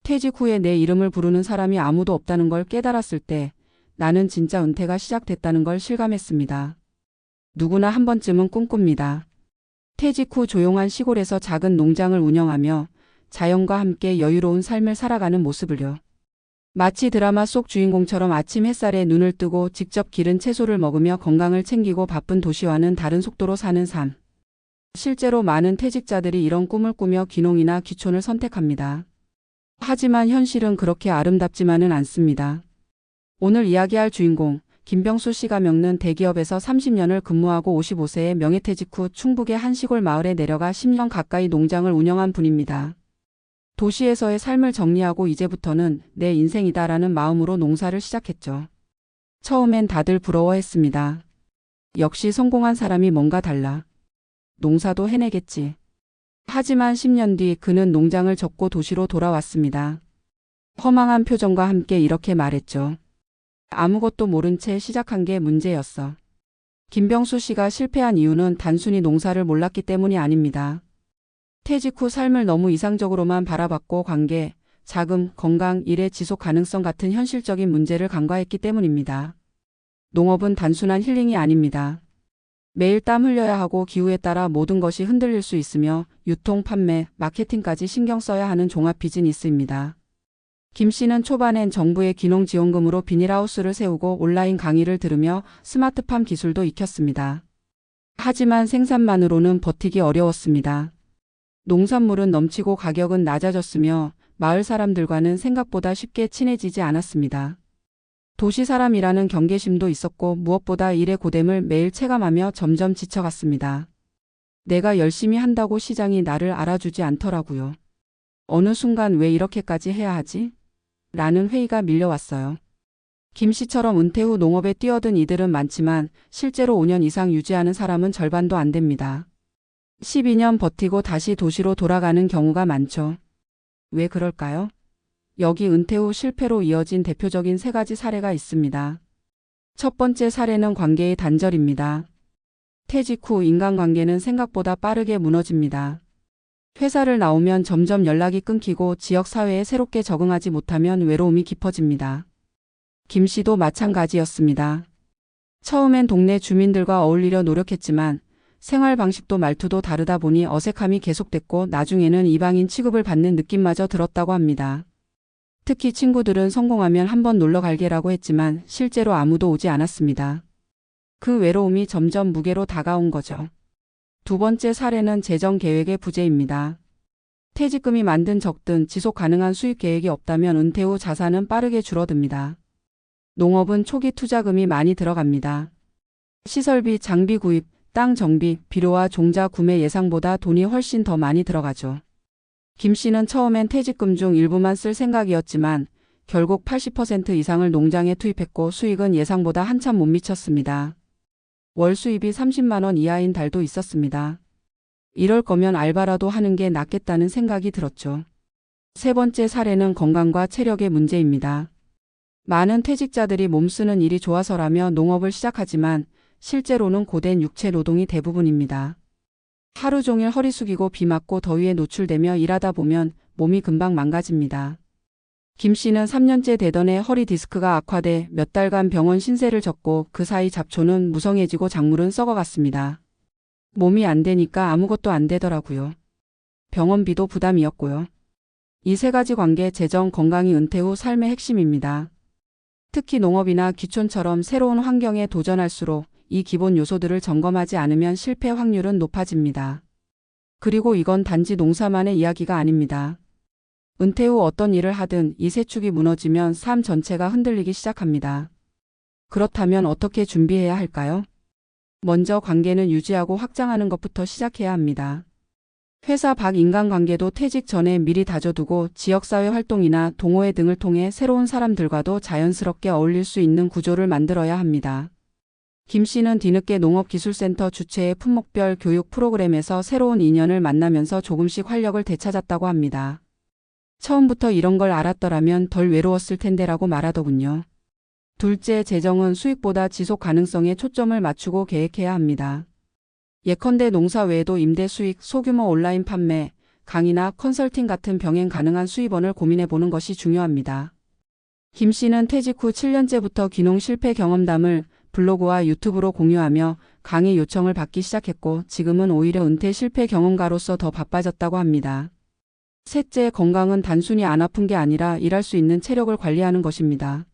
퇴직 후에 내 이름을 부르는 사람이 아무도 없다는 걸 깨달았을 때 나는 진짜 은퇴가 시작됐다는 걸 실감했습니다. 누구나 한 번쯤은 꿈꿉니다. 퇴직 후 조용한 시골에서 작은 농장을 운영하며 자연과 함께 여유로운 삶을 살아가는 모습을요. 마치 드라마 속 주인공처럼 아침 햇살에 눈을 뜨고 직접 기른 채소를 먹으며 건강을 챙기고 바쁜 도시와는 다른 속도로 사는 삶. 실제로 많은 퇴직자들이 이런 꿈을 꾸며 귀농이나 귀촌을 선택합니다. 하지만 현실은 그렇게 아름답지만은 않습니다. 오늘 이야기할 주인공, 김병수 씨가 겪는 대기업에서 30년을 근무하고 55세에 명예퇴직 후 충북의 한 시골 마을에 내려가 10년 가까이 농장을 운영한 분입니다. 도시에서의 삶을 정리하고 이제부터는 내 인생이다라는 마음으로 농사를 시작했죠. 처음엔 다들 부러워했습니다. 역시 성공한 사람이 뭔가 달라. 농사도 해내겠지. 하지만 10년 뒤 그는 농장을 접고 도시로 돌아왔습니다. 허망한 표정과 함께 이렇게 말했죠. 아무것도 모른 채 시작한 게 문제였어. 김병수 씨가 실패한 이유는 단순히 농사를 몰랐기 때문이 아닙니다. 퇴직 후 삶을 너무 이상적으로만 바라봤고 관계, 자금, 건강, 일의 지속 가능성 같은 현실적인 문제를 간과했기 때문입니다. 농업은 단순한 힐링이 아닙니다. 매일 땀 흘려야 하고 기후에 따라 모든 것이 흔들릴 수 있으며 유통, 판매, 마케팅까지 신경 써야 하는 종합 비즈니스입니다. 김 씨는 초반엔 정부의 귀농 지원금으로 비닐하우스를 세우고 온라인 강의를 들으며 스마트팜 기술도 익혔습니다. 하지만 생산만으로는 버티기 어려웠습니다. 농산물은 넘치고 가격은 낮아졌으며 마을 사람들과는 생각보다 쉽게 친해지지 않았습니다. 도시 사람이라는 경계심도 있었고 무엇보다 일의 고됨을 매일 체감하며 점점 지쳐갔습니다. 내가 열심히 한다고 시장이 나를 알아주지 않더라고요. 어느 순간 왜 이렇게까지 해야 하지? 라는 회의가 밀려왔어요. 김 씨처럼 은퇴 후 농업에 뛰어든 이들은 많지만 실제로 5년 이상 유지하는 사람은 절반도 안 됩니다. 12년 버티고 다시 도시로 돌아가는 경우가 많죠. 왜 그럴까요? 여기 은퇴 후 실패로 이어진 대표적인 3가지 사례가 있습니다. 첫 번째 사례는 관계의 단절입니다. 퇴직 후 인간관계는 생각보다 빠르게 무너집니다. 회사를 나오면 점점 연락이 끊기고 지역사회에 새롭게 적응하지 못하면 외로움이 깊어집니다. 김 씨도 마찬가지였습니다. 처음엔 동네 주민들과 어울리려 노력했지만 생활 방식도 말투도 다르다 보니 어색함이 계속됐고 나중에는 이방인 취급을 받는 느낌마저 들었다고 합니다. 특히 친구들은 성공하면 한번 놀러 갈게라고 했지만 실제로 아무도 오지 않았습니다. 그 외로움이 점점 무게로 다가온 거죠. 두 번째 사례는 재정 계획의 부재입니다. 퇴직금이 많든 적든 지속 가능한 수입 계획이 없다면 은퇴 후 자산은 빠르게 줄어듭니다. 농업은 초기 투자금이 많이 들어갑니다. 시설비, 장비 구입, 땅 정비, 비료와 종자 구매 예상보다 돈이 훨씬 더 많이 들어가죠. 김 씨는 처음엔 퇴직금 중 일부만 쓸 생각이었지만 결국 80% 이상을 농장에 투입했고 수익은 예상보다 한참 못 미쳤습니다. 월 수입이 30만 원 이하인 달도 있었습니다. 이럴 거면 알바라도 하는 게 낫겠다는 생각이 들었죠. 세 번째 사례는 건강과 체력의 문제입니다. 많은 퇴직자들이 몸쓰는 일이 좋아서라며 농업을 시작하지만 실제로는 고된 육체 노동이 대부분입니다. 하루 종일 허리 숙이고 비 맞고 더위에 노출되며 일하다 보면 몸이 금방 망가집니다. 김 씨는 3년째 되던 허리 디스크가 악화돼 몇 달간 병원 신세를 졌고 그 사이 잡초는 무성해지고 작물은 썩어갔습니다. 몸이 안 되니까 아무것도 안 되더라고요. 병원비도 부담이었고요. 이 3가지 관계, 재정, 건강이 은퇴 후 삶의 핵심입니다. 특히 농업이나 귀촌처럼 새로운 환경에 도전할수록 이 기본 요소들을 점검하지 않으면 실패 확률은 높아집니다. 그리고 이건 단지 농사만의 이야기가 아닙니다. 은퇴 후 어떤 일을 하든 이 3축이 무너지면 삶 전체가 흔들리기 시작합니다. 그렇다면 어떻게 준비해야 할까요? 먼저 관계는 유지하고 확장하는 것부터 시작해야 합니다. 회사 밖 인간관계도 퇴직 전에 미리 다져두고 지역사회 활동이나 동호회 등을 통해 새로운 사람들과도 자연스럽게 어울릴 수 있는 구조를 만들어야 합니다. 김 씨는 뒤늦게 농업기술센터 주최의 품목별 교육 프로그램에서 새로운 인연을 만나면서 조금씩 활력을 되찾았다고 합니다. 처음부터 이런 걸 알았더라면 덜 외로웠을 텐데라고 말하더군요. 둘째, 재정은 수익보다 지속 가능성에 초점을 맞추고 계획해야 합니다. 예컨대 농사 외에도 임대 수익, 소규모 온라인 판매, 강의나 컨설팅 같은 병행 가능한 수입원을 고민해 보는 것이 중요합니다. 김 씨는 퇴직 후 7년째부터 귀농 실패 경험담을 블로그와 유튜브로 공유하며 강의 요청을 받기 시작했고 지금은 오히려 은퇴 실패 경험가로서 더 바빠졌다고 합니다. 셋째, 건강은 단순히 안 아픈 게 아니라 일할 수 있는 체력을 관리하는 것입니다.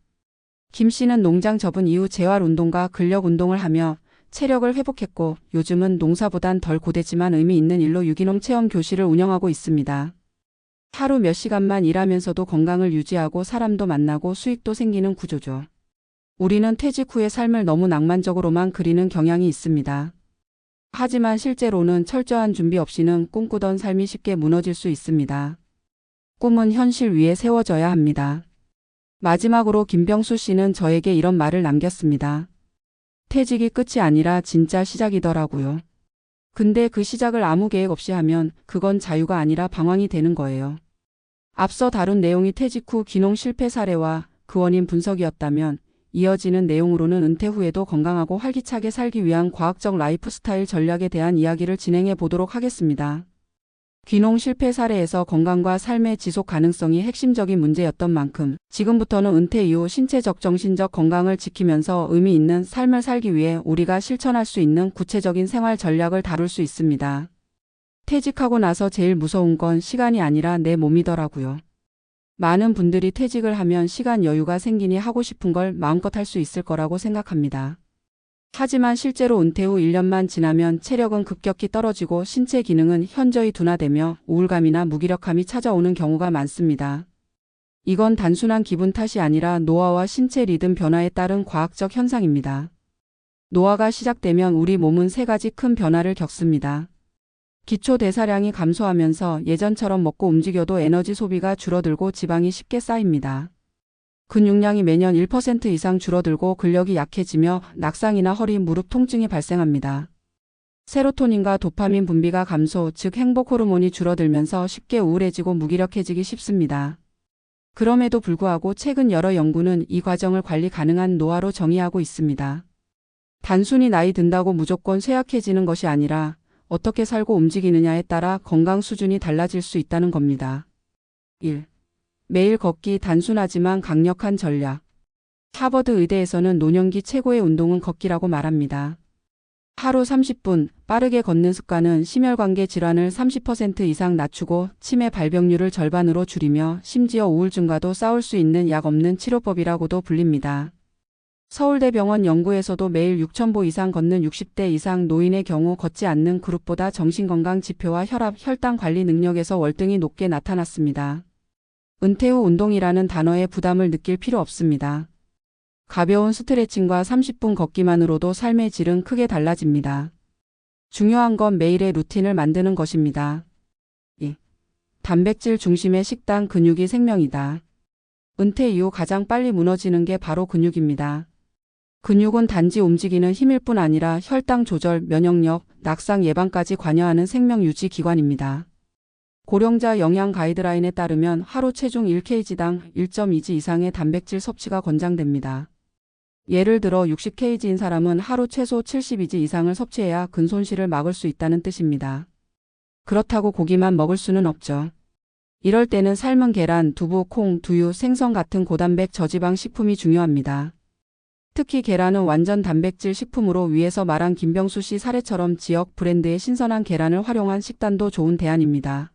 김 씨는 농장 접은 이후 재활 운동과 근력 운동을 하며 체력을 회복했고 요즘은 농사보단 덜 고되지만 의미 있는 일로 유기농 체험 교실을 운영하고 있습니다. 하루 몇 시간만 일하면서도 건강을 유지하고 사람도 만나고 수익도 생기는 구조죠. 우리는 퇴직 후의 삶을 너무 낭만적으로만 그리는 경향이 있습니다. 하지만 실제로는 철저한 준비 없이는 꿈꾸던 삶이 쉽게 무너질 수 있습니다. 꿈은 현실 위에 세워져야 합니다. 마지막으로 김병수 씨는 저에게 이런 말을 남겼습니다. 퇴직이 끝이 아니라 진짜 시작이더라고요. 근데 그 시작을 아무 계획 없이 하면 그건 자유가 아니라 방황이 되는 거예요. 앞서 다룬 내용이 퇴직 후 귀농 실패 사례와 그 원인 분석이었다면 이어지는 내용으로는 은퇴 후에도 건강하고 활기차게 살기 위한 과학적 라이프 스타일 전략에 대한 이야기를 진행해 보도록 하겠습니다. 귀농 실패 사례에서 건강과 삶의 지속 가능성이 핵심적인 문제였던 만큼 지금부터는 은퇴 이후 신체적 정신적 건강을 지키면서 의미 있는 삶을 살기 위해 우리가 실천할 수 있는 구체적인 생활 전략을 다룰 수 있습니다. 퇴직하고 나서 제일 무서운 건 시간이 아니라 내 몸이더라고요. 많은 분들이 퇴직을 하면 시간 여유가 생기니 하고 싶은 걸 마음껏 할 수 있을 거라고 생각합니다. 하지만 실제로 은퇴 후 1년만 지나면 체력은 급격히 떨어지고 신체 기능은 현저히 둔화되며 우울감이나 무기력함이 찾아오는 경우가 많습니다. 이건 단순한 기분 탓이 아니라 노화와 신체 리듬 변화에 따른 과학적 현상입니다. 노화가 시작되면 우리 몸은 세 가지 큰 변화를 겪습니다. 기초 대사량이 감소하면서 예전처럼 먹고 움직여도 에너지 소비가 줄어들고 지방이 쉽게 쌓입니다. 근육량이 매년 1% 이상 줄어들고 근력이 약해지며 낙상이나 허리, 무릎 통증이 발생합니다. 세로토닌과 도파민 분비가 감소, 즉 행복 호르몬이 줄어들면서 쉽게 우울해지고 무기력해지기 쉽습니다. 그럼에도 불구하고 최근 여러 연구는 이 과정을 관리 가능한 노화로 정의하고 있습니다. 단순히 나이 든다고 무조건 쇠약해지는 것이 아니라 어떻게 살고 움직이느냐에 따라 건강 수준이 달라질 수 있다는 겁니다. 1. 매일 걷기 단순하지만 강력한 전략. 하버드 의대에서는 노년기 최고의 운동은 걷기라고 말합니다. 하루 30분 빠르게 걷는 습관은 심혈관계 질환을 30% 이상 낮추고 치매 발병률을 절반으로 줄이며 심지어 우울증과도 싸울 수 있는 약 없는 치료법이라고도 불립니다. 서울대병원 연구에서도 매일 6,000보 이상 걷는 60대 이상 노인의 경우 걷지 않는 그룹보다 정신건강 지표와 혈압, 혈당 관리 능력에서 월등히 높게 나타났습니다. 은퇴 후 운동이라는 단어에 부담을 느낄 필요 없습니다. 가벼운 스트레칭과 30분 걷기만으로도 삶의 질은 크게 달라집니다. 중요한 건 매일의 루틴을 만드는 것입니다. 2. 단백질 중심의 식단. 근육이 생명이다. 은퇴 이후 가장 빨리 무너지는 게 바로 근육입니다. 근육은 단지 움직이는 힘일 뿐 아니라 혈당 조절, 면역력, 낙상 예방까지 관여하는 생명 유지 기관입니다. 고령자 영양 가이드라인에 따르면 하루 체중 1kg당 1.2g 이상의 단백질 섭취가 권장됩니다. 예를 들어 60kg인 사람은 하루 최소 72g 이상을 섭취해야 근손실을 막을 수 있다는 뜻입니다. 그렇다고 고기만 먹을 수는 없죠. 이럴 때는 삶은 계란, 두부, 콩, 두유, 생선 같은 고단백 저지방 식품이 중요합니다. 특히 계란은 완전 단백질 식품으로 위에서 말한 김병수 씨 사례처럼 지역 브랜드의 신선한 계란을 활용한 식단도 좋은 대안입니다.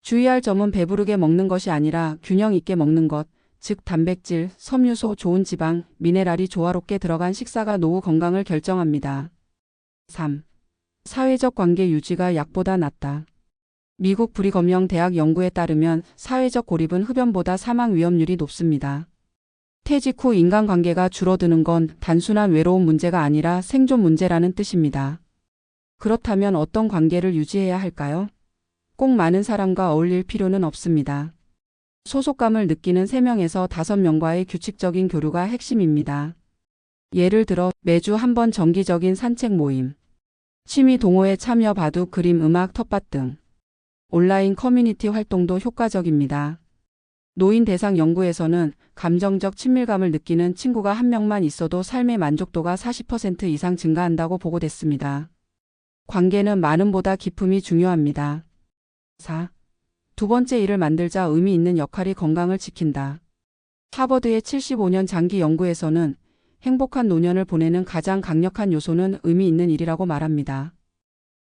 주의할 점은 배부르게 먹는 것이 아니라 균형 있게 먹는 것, 즉 단백질, 섬유소, 좋은 지방, 미네랄이 조화롭게 들어간 식사가 노후 건강을 결정합니다. 3. 사회적 관계 유지가 약보다 낫다. 미국 브리검영 대학 연구에 따르면 사회적 고립은 흡연보다 사망 위험률이 높습니다. 퇴직 후 인간관계가 줄어드는 건 단순한 외로움 문제가 아니라 생존 문제라는 뜻입니다. 그렇다면 어떤 관계를 유지해야 할까요? 꼭 많은 사람과 어울릴 필요는 없습니다. 소속감을 느끼는 3명에서 5명과의 규칙적인 교류가 핵심입니다. 예를 들어 매주 한 번 정기적인 산책 모임, 취미 동호회 참여, 바둑, 그림, 음악, 텃밭 등 온라인 커뮤니티 활동도 효과적입니다. 노인 대상 연구에서는 감정적 친밀감을 느끼는 친구가 한 명만 있어도 삶의 만족도가 40% 이상 증가한다고 보고됐습니다. 관계는 많음보다 깊음이 중요합니다. 4. 두 번째 일을 만들자 의미 있는 역할이 건강을 지킨다. 하버드의 75년 장기 연구에서는 행복한 노년을 보내는 가장 강력한 요소는 의미 있는 일이라고 말합니다.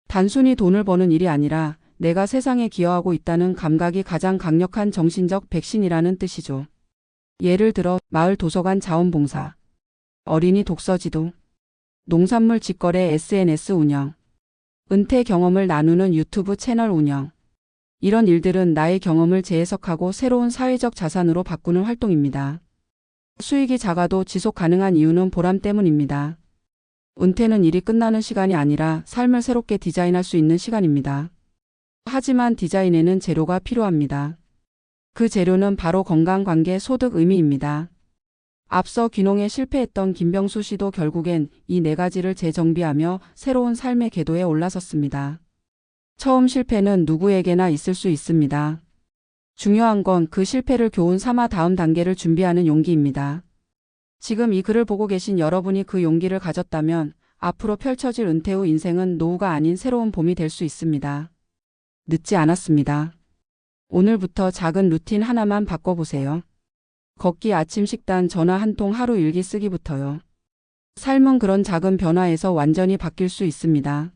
단순히 돈을 버는 일이 아니라 내가 세상에 기여하고 있다는 감각이 가장 강력한 정신적 백신이라는 뜻이죠. 예를 들어 마을 도서관 자원봉사, 어린이 독서지도, 농산물 직거래 SNS 운영, 은퇴 경험을 나누는 유튜브 채널 운영. 이런 일들은 나의 경험을 재해석하고 새로운 사회적 자산으로 바꾸는 활동입니다. 수익이 작아도 지속 가능한 이유는 보람 때문입니다. 은퇴는 일이 끝나는 시간이 아니라 삶을 새롭게 디자인할 수 있는 시간입니다. 하지만 디자인에는 재료가 필요합니다. 그 재료는 바로 건강, 관계, 소득, 의미입니다. 앞서 귀농에 실패했던 김병수 씨도 결국엔 이 네 가지를 재정비하며 새로운 삶의 궤도에 올라섰습니다. 처음 실패는 누구에게나 있을 수 있습니다. 중요한 건 그 실패를 교훈 삼아 다음 단계를 준비하는 용기입니다. 지금 이 글을 보고 계신 여러분이 그 용기를 가졌다면 앞으로 펼쳐질 은퇴 후 인생은 노후가 아닌 새로운 봄이 될 수 있습니다. 늦지 않았습니다. 오늘부터 작은 루틴 하나만 바꿔보세요. 걷기, 아침 식단, 전화 한 통, 하루 일기 쓰기부터요. 삶은 그런 작은 변화에서 완전히 바뀔 수 있습니다.